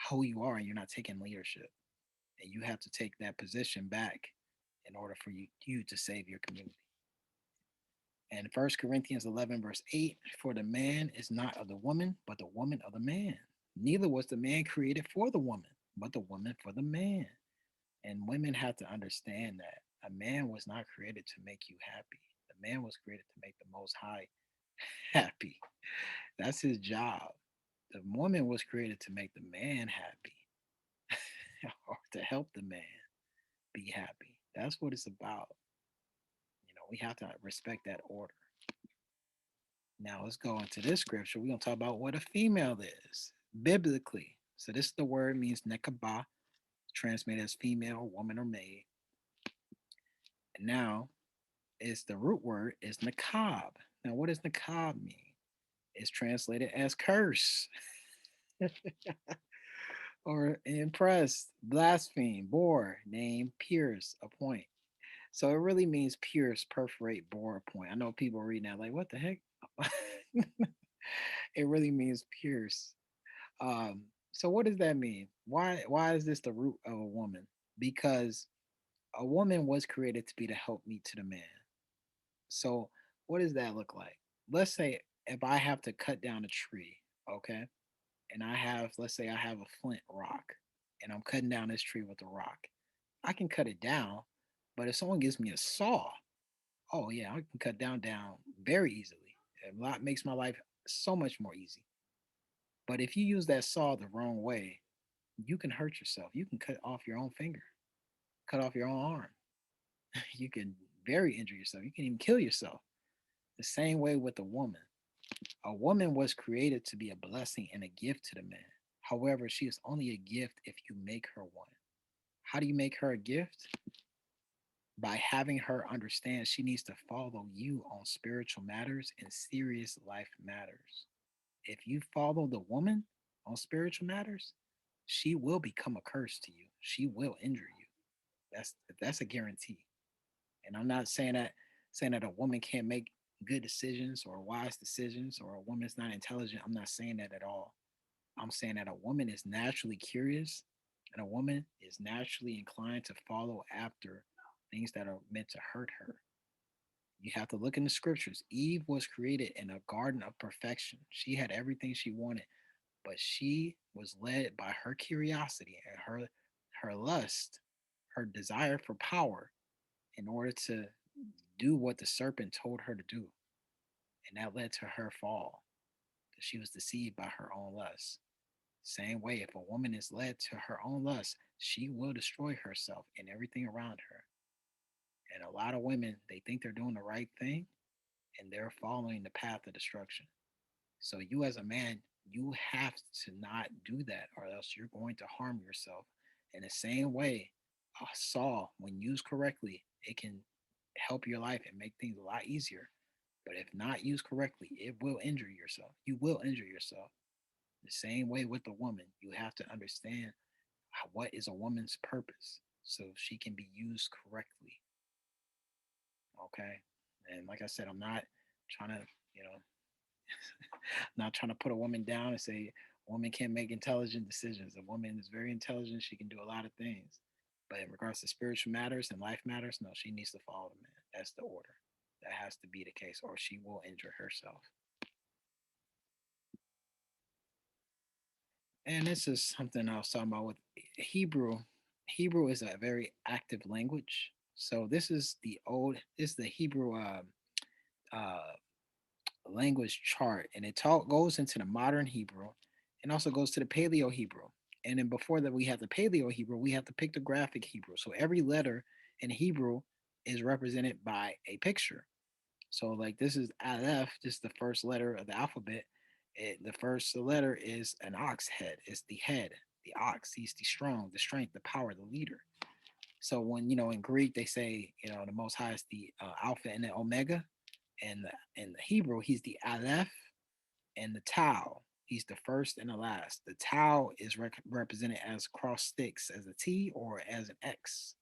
who you are and you're not taking leadership. And you have to take that position back in order for you to save your community. And First Corinthians 11, verse 8, for the man is not of the woman, but the woman of the man. Neither was the man created for the woman, but the woman for the man. And women have to understand that a man was not created to make you happy. The man was created to make the Most High happy. That's his job. The woman was created to make the man happy or to help the man be happy. That's what it's about. We have to respect that order. Now let's go into this scripture. We're going to talk about what a female is biblically. So this the word means nekabah, translated as female, woman, or maid. And now is the root word is nakab. Now what does nakab mean? It's translated as curse or impress, blaspheme, bore, name, pierce, appoint. So it really means pierce, perforate, bore, appoint. I know people reading that like, what the heck? It really means pierce. So what does that mean? Why is this the root of a woman? Because a woman was created to be the helpmeet to the man. So what does that look like? Let's say if I have to cut down a tree, okay, and let's say I have a flint rock, and I'm cutting down this tree with a rock. I can cut it down, but if someone gives me a saw, oh yeah, I can cut down very easily. A lot makes my life so much more easy. But if you use that saw the wrong way, you can hurt yourself. You can cut off your own finger, cut off your own arm. You can very injure yourself. You can even kill yourself. The same way with a woman. A woman was created to be a blessing and a gift to the man. However, she is only a gift if you make her one. How do you make her a gift? By having her understand she needs to follow you on spiritual matters and serious life matters. If you follow the woman on spiritual matters, she will become a curse to you. She will injure you. That's a guarantee. And I'm not saying that a woman can't make good decisions or wise decisions or a woman's not intelligent. I'm not saying that at all. I'm saying that a woman is naturally curious and a woman is naturally inclined to follow after things that are meant to hurt her. You have to look in the scriptures. Eve was created in a garden of perfection. She had everything she wanted, but she was led by her curiosity and her lust, her desire for power in order to do what the serpent told her to do. And that led to her fall. She was deceived by her own lust. Same way, if a woman is led to her own lust, she will destroy herself and everything around her. And a lot of women, they think they're doing the right thing and they're following the path of destruction. So you as a man, you have to not do that or else you're going to harm yourself. In the same way, a saw, when used correctly, it can help your life and make things a lot easier. But if not used correctly, it will injure yourself. You will injure yourself. The same way with the woman, you have to understand what is a woman's purpose so she can be used correctly. Okay. And like I said, I'm not trying to, you know, not trying to put a woman down and say a woman can't make intelligent decisions. A woman is very intelligent. She can do a lot of things. But in regards to spiritual matters and life matters, no, she needs to follow the man. That's the order. That has to be the case, or she will injure herself. And this is something I was talking about with Hebrew. Hebrew is a very active language. So this is the Hebrew uh, language chart, and it goes into the modern Hebrew and also goes to the Paleo Hebrew. And then before that, we have the Paleo Hebrew, we have the pictographic Hebrew. So every letter in Hebrew is represented by a picture. So, like, this is Aleph, this is the first letter of the alphabet. The first letter is an ox head, it's the head, the ox. He's the strong, the strength, the power, the leader. So, when, in Greek, they say, the Most High is the Alpha and the Omega. And in the Hebrew, he's the Aleph and the Tau. He's the first and the last. The Tau is represented as cross sticks, as a T or as an X,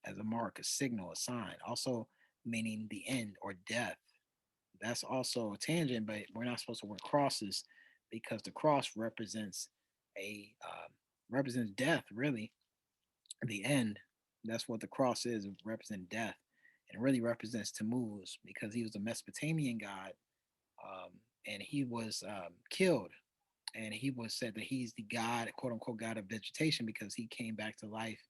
as a mark, a signal, a sign. Also meaning the end or death. That's also a tangent, but we're not supposed to wear crosses because the cross represents a represents death, really, the end. That's what the cross is. It represents death, and it really represents Tammuz because he was a Mesopotamian god, um, and he was killed. And he was said that he's the god, quote unquote, god of vegetation because he came back to life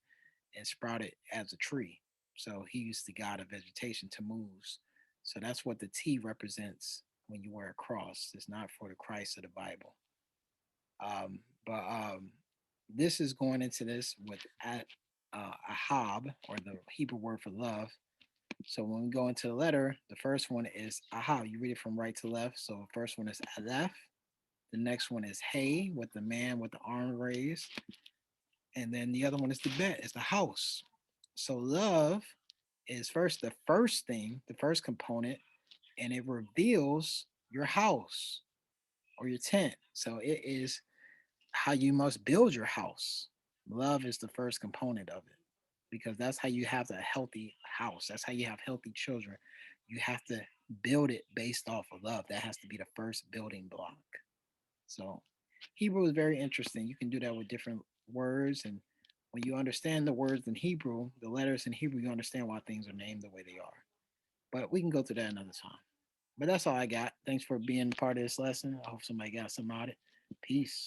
and sprouted as a tree. So he's the god of vegetation, Tammuz. So that's what the T represents when you wear a cross. It's not for the Christ of the Bible. But this is going into this with ahab, or the Hebrew word for love. So when we go into the letter, the first one is ahab. You read it from right to left. So the first one is aleph. The next one is hey, with the man with the arm raised. And then the other one is the bet, is the house. So love is first, the first thing, the first component, and it reveals your house or your tent. So it is how you must build your house. Love is the first component of it because that's how you have a healthy house. That's how you have healthy children. You have to build it based off of love. That has to be the first building block. So Hebrew is very interesting. You can do that with different words. And when you understand the words in Hebrew, the letters in Hebrew, you understand why things are named the way they are. But we can go to that another time. But that's all I got. Thanks for being part of this lesson. I hope somebody got some out of it. Peace.